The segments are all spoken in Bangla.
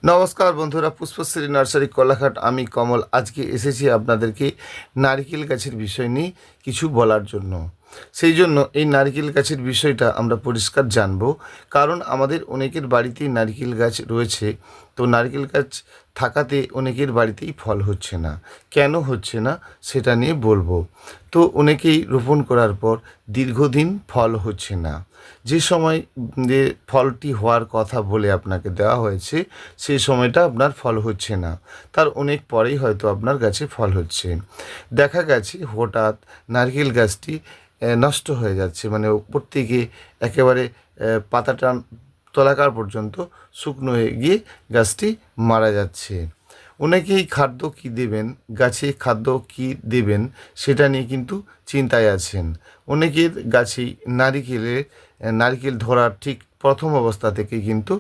নমস্কার বন্ধুরা, পুষ্পশ্রী নার্সারি কোলাঘাট, আমি কমল। আজকে এসেছি আপনাদেরকে নারকেল গাছের বিষয় নিয়ে কিছু বলার জন্য। সেই জন্য এই নারকেল গাছের বিষয়টা আমরা পরিষ্কার জানব, কারণ আমাদের অনেকের বাড়িতেই নারকেল গাছ রয়েছে। তো নারকেল গাছ থাকাতে অনেকের বাড়িতেই ফল হচ্ছে না। কেন হচ্ছে না সেটা নিয়ে বলবো। তো অনেকেই রোপণ করার পর দীর্ঘদিন ফল হচ্ছে না। যে সময় যে ফলটি হওয়ার কথা বলে আপনাকে দেওয়া হয়েছে সেই সময়টা আপনার ফল হচ্ছে না, তার অনেক পরেই হয়তো আপনার গাছে ফল হচ্ছে। দেখা গেছে হঠাৎ নারকেল গাছটি নষ্ট হয়ে যাচ্ছে, মানে উপর থেকে একেবারে পাতাটা তলাকার পর্যন্ত শুকনো হয়ে গিয়ে গাছটি মারা যাচ্ছে। অনেকেই খাদ্য কী দেবেন, গাছে খাদ্য কী দেবেন সেটা নিয়ে কিন্তু চিন্তায় আছেন। অনেকের গাছেই নারকেল ধরার ঠিক প্রথম অবস্থা থেকে কিন্তু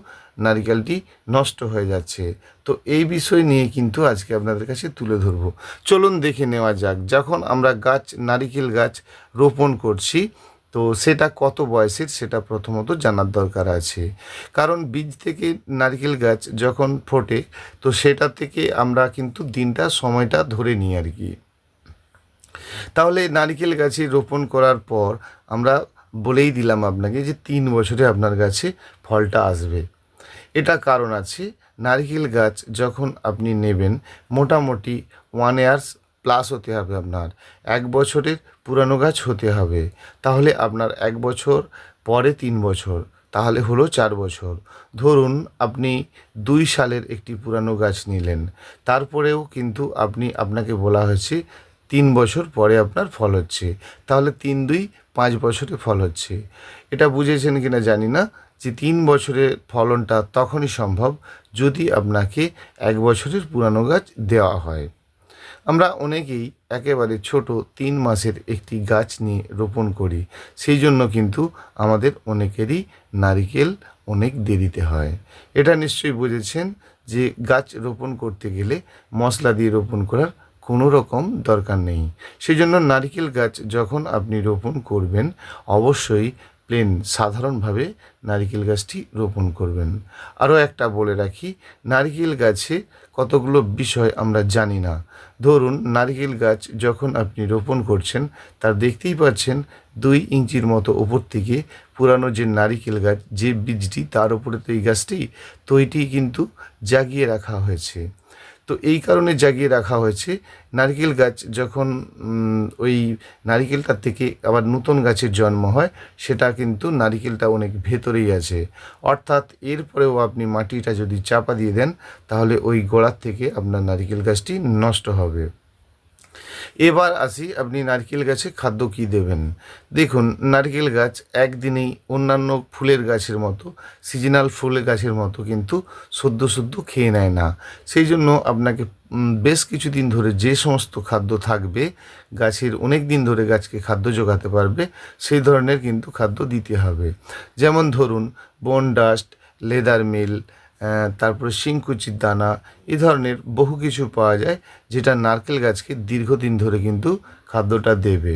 নারিকেলটি নষ্ট হয়ে যাচ্ছে। তো এই বিষয় নিয়ে কিন্তু আজকে আপনাদের কাছে তুলে ধরব। চলুন দেখে নেওয়া যাক, যখন আমরা নারিকেল গাছ রোপণ করছি তো সেটা কত বয়সের সেটা প্রথমত জানার দরকার আছে। কারণ বীজ থেকে নারকেল গাছ যখন ফোটে তো সেটা থেকে আমরা কিন্তু দিনটা সময়টা ধরে নিই আর কি। তাহলে নারকেল গাছে রোপণ করার পর আমরা বলেই দিলাম আপনাকে যে 3 বছরে আপনার গাছে ফলটা আসবে। এটা কারণ আছে, নারকেল গাছ যখন আপনি নেবেন মোটামুটি 1 ইয়ার্স প্লাস হতে হবে আপনার, 1 বছরের পুরানো গাছ হতে হবে। তাহলে আপনার 1 বছর পরে 3 বছর, তাহলে হলো 4 বছর। ধরুন আপনি 2 সালের একটি পুরানো গাছ নিলেন, তারপরেও কিন্তু আপনাকে বলা হয়েছে 3 বছর পরে আপনার ফল হচ্ছে, তাহলে 3 2 5 বছরে ফল হচ্ছে। এটা বুঝেছেন কিনা জানি না, যে 3 বছরের ফলনটা তখনই সম্ভব যদি আপনাকে 1 বছরের পুরানো গাছ দেওয়া হয়। আমরা অনেকেই একেবারে ছোট 3 মাসের একটি গাছ নিয়ে রোপণ করি, সেই জন্য কিন্তু আমাদের অনেকেরই নারিকেল অনেক দেরিতে হয়। এটা নিশ্চয়ই বুঝেছেন যে গাছ রোপণ করতে গেলে মশলা দিয়ে রোপণ করার কোনো রকম দরকার নেই। সেই জন্য নারিকেল গাছ যখন আপনি রোপণ করবেন অবশ্যই প্লেন সাধারণভাবে নারিকেল গাছটি রোপণ করবেন। আরও একটা বলে রাখি, নারিকেল গাছে কতগুলো বিষয় আমরা জানি না। ধরুন নারিকেল গাছ যখন আপনি রোপণ করছেন তার দেখতেই পাচ্ছেন 2 ইঞ্চির মতো ওপর থেকে পুরানো যে নারিকেল গাছ, যে বীজটি তার উপরে তো এই গাছটি, তো এটি কিন্তু জাগিয়ে রাখা হয়েছে। তো এই কারণে জাগিয়ে রাখা হয়েছে, নারকেল গাছ যখন ওই নারিকেলটার থেকে আবার নতুন গাছের জন্ম হয়, সেটা কিন্তু নারিকেলটা অনেক ভেতরেই আছে। অর্থাৎ এরপরেও আপনি মাটিটা যদি চাপা দিয়ে দেন তাহলে ওই গোড়ার থেকে আপনার নারিকেল গাছটি নষ্ট হবে। এবার আসি, আপনি নারকেল গাছে খাদ্য কী দেবেন। দেখুন নারকেল গাছ একদিনেই অন্যান্য ফুলের গাছের মতো, সিজনাল ফুলের গাছের মতো কিন্তু সদ্য সদ্য খেয়ে নেয় না। সেই জন্য আপনাকে বেশ কিছুদিন ধরে যে সমস্ত খাদ্য থাকবে, গাছের অনেক দিন ধরে গাছকে খাদ্য যোগাতে পারবে, সেই ধরনের কিন্তু খাদ্য দিতে হবে। যেমন ধরুন বোন ডাস্ট, লেদার মিল, তারপরে শিংকুচির দানা, এ ধরনের বহু কিছু পাওয়া যায় যেটা নারকেল গাছকে দীর্ঘদিন ধরে কিন্তু খাদ্যটা দেবে।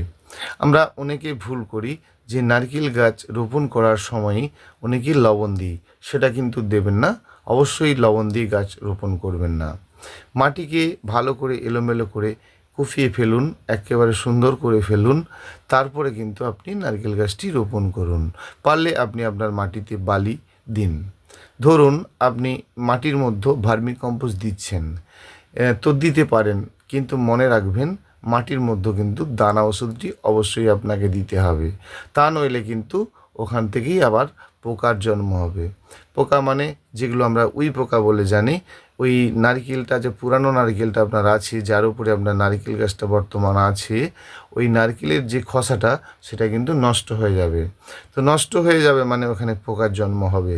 আমরা অনেকে ভুল করি যে নারকেল গাছ রোপণ করার সময়ই অনেকেই লবণ দিই, সেটা কিন্তু দেবেন না। অবশ্যই লবণ দিয়ে গাছ রোপণ করবেন না। মাটিকে ভালো করে এলোমেলো করে কুপিয়ে ফেলুন, একেবারে সুন্দর করে ফেলুন, তারপরে কিন্তু আপনি নারকেল গাছটি রোপণ করুন। পারলে আপনি আপনার মাটিতে বালি দিন। ধরুন আপনি মাটির মধ্যে ভার্মি কম্পোস্ট দিচ্ছেন, তো দিতে পারেন, কিন্তু মনে রাখবেন মাটির মধ্যে কিন্তু দানা ওষুধটি অবশ্যই আপনাকে দিতে হবে। তা নইলে কিন্তু ওখান থেকেই আবার পোকার জন্ম হবে। পোকা মানে যেগুলো আমরা উই পোকা বলে জানি, ওই নারকেলটা যে পুরানো নারকেলটা আপনার আছে, যার উপরে আপনার নারকেল গাছটা বর্তমান আছে, ওই নারকেলের যে খোসাটা সেটা কিন্তু নষ্ট হয়ে যাবে। তো নষ্ট হয়ে যাবে মানে ওখানে পোকার জন্ম হবে।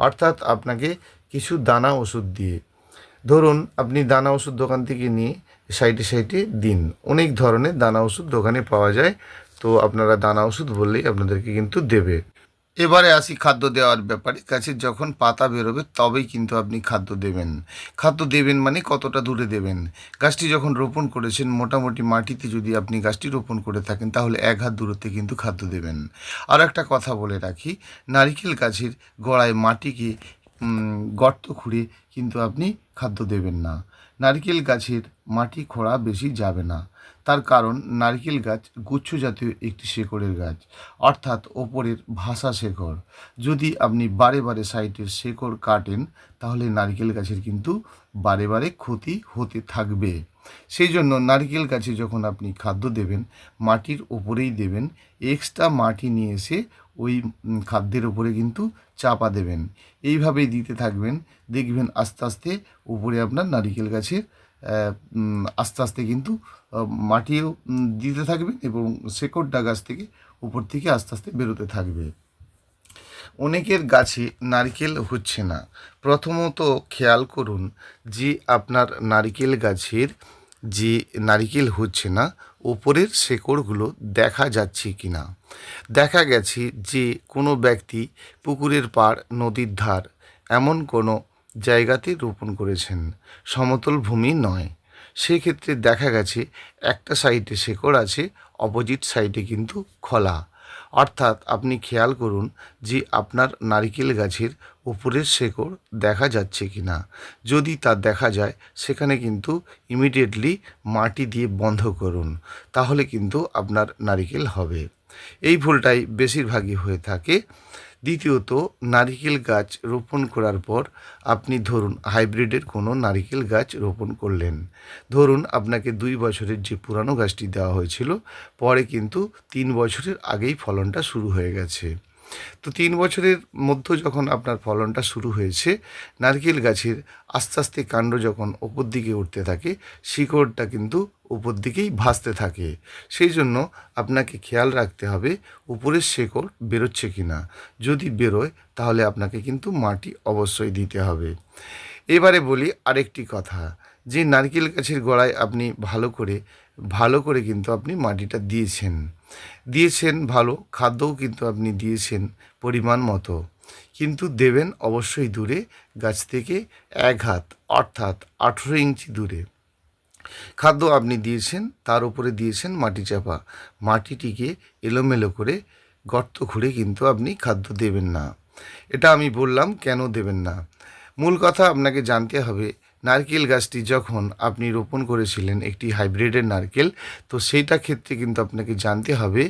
অর্থাৎ আপনাকে কিছু দানা ওষুধ দিয়ে, ধরুন আপনি দানা ওষুধ দোকান থেকে নিয়ে সাইডে সাইডে দিন। অনেক ধরনের দানা ওষুধ দোকানে পাওয়া যায়, তো আপনারা দানা ওষুধ বললেই আপনাদেরকে কিন্তু দেবে। এবারে আসি খাদ্য দেওয়ার ব্যাপারে। গাছের যখন পাতা বেরোবে তবেই কিন্তু আপনি খাদ্য দেবেন। খাদ্য দেবেন মানে কতটা দূরে দেবেন। গাছটি যখন রোপণ করেছেন মোটামুটি মাটিতে যদি আপনি গাছটি রোপণ করে থাকেন তাহলে 1 হাত দূরত্বে কিন্তু খাদ্য দেবেন। আর একটা কথা বলে রাখি, নারিকেল গাছের গোড়ায় মাটিকে গর্ত খুঁড়ে কিন্তু আপনি খাদ্য দেবেন না। নারকেল গাছের মাটি খোঁড়া বেশি যাবে না। তার কারণ নারকেল গাছ গুচ্ছ জাতীয় একটি শেকড়ের গাছ, অর্থাৎ ওপরের ভাসা শেকড়। যদি আপনি বারে বারে সাইডের শেকড় কাটেন তাহলে নারকেল গাছের কিন্তু বারে বারে ক্ষতি হতে থাকবে। সেই জন্য নারকেল গাছে যখন আপনি খাদ্য দেবেন মাটির ওপরেই দেবেন, এক্সট্রা মাটি নিয়ে এসে ওই খাদ্যের ওপরে কিন্তু চাপা দেবেন। এইভাবেই দিতে থাকবেন, দেখবেন আস্তে আস্তে উপরে আপনার নারকেল গাছের আস্তে আস্তে কিন্তু মাটিও দিতে থাকবেন এবং শেকড়টা গাছ থেকে উপর থেকে আস্তে আস্তে বেরোতে থাকবে। অনেকের গাছে নারকেল হচ্ছে না। প্রথমত খেয়াল করুন যে আপনার নারকেল গাছের যে নারকেল হচ্ছে না ওপরের শেকড়গুলো দেখা যাচ্ছে কি না। দেখা গেছে যে কোনো ব্যক্তি পুকুরের পাড়, নদীর ধার এমন কোনো জায়গাতে রোপণ করেছেন, সমতল ভূমি নয়। সেক্ষেত্রে দেখা গেছে একটা সাইডে শেকড় আছে, অপোজিট সাইডে কিন্তু খোলা। অর্থাৎ আপনি খেয়াল করুন যে আপনার নারকেল গাছের উপরের শেকড় দেখা যাচ্ছে কি না। যদি তা দেখা যায় সেখানে কিন্তু ইমিডিয়েটলি মাটি দিয়ে বন্ধ করুন, তাহলে কিন্তু আপনার নারকেল হবে। এই ভুলটাই বেশিরভাগই হয়ে থাকে। দ্বিতীয়ত, নারিকেল গাছ রোপণ করার পর আপনি ধরুন হাইব্রিডের কোনো নারিকেল গাছ রোপণ করলেন। ধরুন আপনাকে 2 বছরের যে পুরানো গাছটি দেওয়া হয়েছিল, পরে কিন্তু 3 বছরের আগেই ফলনটা শুরু হয়ে গেছে। তো 3 বছরের মধ্যে যখন আপনার ফলনটা শুরু হয়েছে, নারকেল গাছের আস্তে আস্তে কাণ্ড যখন ওপর দিকে উঠতে থাকে, শিকড়টা কিন্তু উপর দিকেই ভাসতে থাকে। সেই জন্য আপনাকে খেয়াল রাখতে হবে উপরের শেকড় বেরোচ্ছে কি না। যদি বেরোয় তাহলে আপনাকে কিন্তু মাটি অবশ্যই দিতে হবে। এবারে বলি আরেকটি কথা, যে নারকেল গাছের গোড়ায় আপনি ভালো করে কিন্তু আপনি মাটিটা দিয়েছেন ভালো, খাদ্যও কিন্তু আপনি দিয়েছেন পরিমাণ মতো, কিন্তু দেবেন অবশ্যই দূরে, গাছ থেকে 1 হাত অর্থাৎ 18 ইঞ্চি দূরে। খাদ্য আপনি দিয়েছেন, তার উপরে দিয়েছেন মাটি চাপা। মাটিটিকে এলোমেলো করে গর্ত খুঁড়ে কিন্তু আপনি খাদ্য দেবেন না। এটা আমি বললাম কেন দেবেন না। মূল কথা আপনাকে জানতে হবে, নারকেল গাছটি যখন আপনি রোপণ করেছিলেন একটি হাইব্রিডের নারকেল, তো সেইটা ক্ষেত্রে কিন্তু আপনাকে জানতে হবে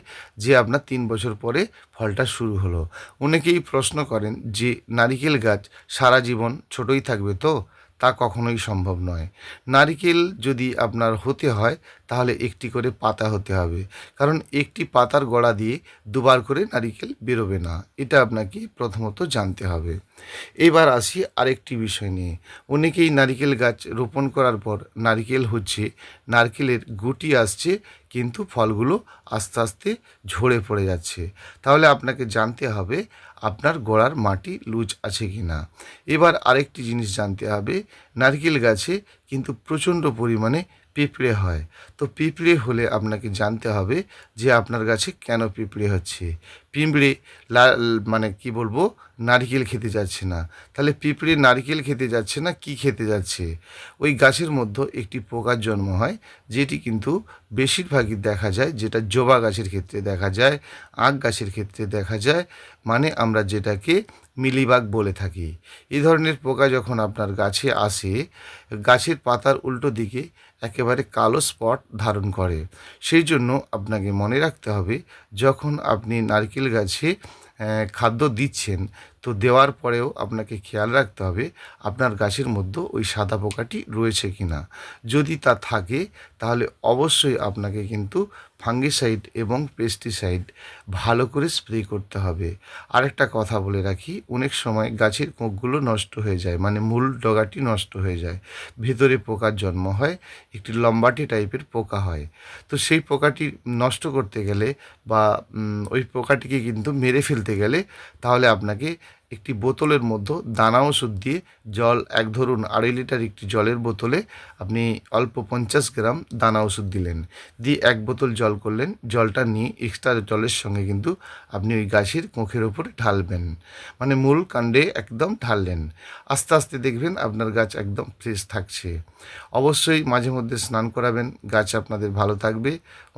যে আপনার 3 বছর পরে ফলটা শুরু হলো। অনেকেই প্রশ্ন করেন যে নারকেল গাছ সারা জীবন ছোটই থাকবে তো? তা কখনোই সম্ভব নয়। নারকেল যদি আপনার হতে হয় তাহলে একটি করে পাতা হতে হবে, কারণ একটি পাতার গোড়া দিয়ে দুবার করে নারকেল বেরোবে না। এটা আপনাকে প্রথমত জানতে হবে। এবার আসি আরেকটি বিষয় নিয়ে। অনেকেই নারকেল গাছ রোপণ করার পর নারকেল হচ্ছে, নারকেলের গুটি আসছে, কিন্তু ফলগুলো আস্তে আস্তে ঝরে পড়ে যাচ্ছে। তাহলে আপনাকে জানতে হবে আপনার গোড়ার মাটি লুজ আছে কি না। এবার আরেকটি জিনিস জানতে হবে, নারকেল গাছে কিন্তু প্রচণ্ড পরিমাণে পিঁপড়ে হয়। তো পিঁপড়ে হলে আপনাকে জানতে হবে যে আপনার গাছে কেন পিঁপড়ে হচ্ছে। পিঁপড়ে মানে কি বলবো, নারকেল খেতে যাচ্ছে না। তাহলে পিঁপড়ে নারকেল খেতে যাচ্ছে না, কি খেতে যাচ্ছে? ওই গাছের মধ্যে একটি পোকার জন্ম হয়, যেটি কিন্তু বেশিরভাগই দেখা যায়, যেটা জবা গাছের ক্ষেত্রে দেখা যায়, আখ গাছের ক্ষেত্রে দেখা যায়, মানে আমরা যেটাকে মিলিবাগ বলে থাকি। এই ধরনের পোকা যখন আপনার গাছে আসে, গাছের পাতার উল্টো দিকে একেবারে কালো স্পট ধারণ করে। সেই জন্য আপনাকে মনে রাখতে হবে, যখন আপনি নারকেল গাছে খাদ্য দিচ্ছেন, তো দেওয়ার পরেও আপনাকে খেয়াল রাখতে হবে আপনার গাছের মধ্যে ওই সাদা পোকাটি রয়েছে কি না। যদি তা থাকে তাহলে অবশ্যই আপনাকে কিন্তু ফাঙ্গিসাইড এবং পেস্টিসাইড ভালো করে স্প্রে করতে হবে। আরেকটা কথা বলে রাখি, অনেক সময় গাছের কোঁকগুলো নষ্ট হয়ে যায়, মানে মূল ডগাটি নষ্ট হয়ে যায়, ভেতরে পোকার জন্ম হয়, একটি লম্বাটে টাইপের পোকা হয়। তো সেই পোকাটি নষ্ট করতে গেলে বা ওই পোকাটিকে কিন্তু মেরে ফেলতে গেলে, তাহলে আপনাকে একটি বোতলের মধ্যে দানা ওষুধ দিয়ে জল, ধরুন 2.5 লিটার একটি জলের বোতলে আপনি অল্প 50 গ্রাম দানা ওষুধ দিলেন, দিয়ে 1 বোতল জল করলেন, জলটা নিয়ে এক্সট্রা জলের সঙ্গে কিন্তু আপনি ওই গাছের মুখের ওপরে ঢালবেন, মানে মূল কাণ্ডে একদম ঢাললেন। আস্তে আস্তে দেখবেন আপনার গাছ একদম ফ্রেশ থাকছে। অবশ্যই মাঝে মধ্যে স্নান করাবেন, গাছ আপনাদের ভালো থাকবে,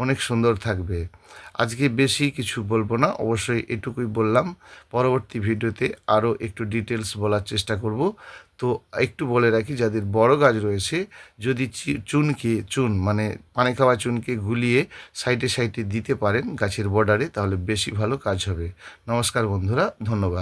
অনেক সুন্দর থাকবে। আজকে বেশি কিছু বলবো না, অবশ্যই এটুকুই বললাম। পরবর্তী ভিডিওতে আরও একটু ডিটেলস বলার চেষ্টা করব। তো একটু বলে রাখি, যাদের বড় গাছ রয়েছে, যদি চুন মানে পানি খাওয়া চুনকে গুলিয়ে সাইডে সাইডে দিতে পারেন গাছের বর্ডারে, তাহলে বেশি ভালো কাজ হবে। নমস্কার বন্ধুরা, ধন্যবাদ।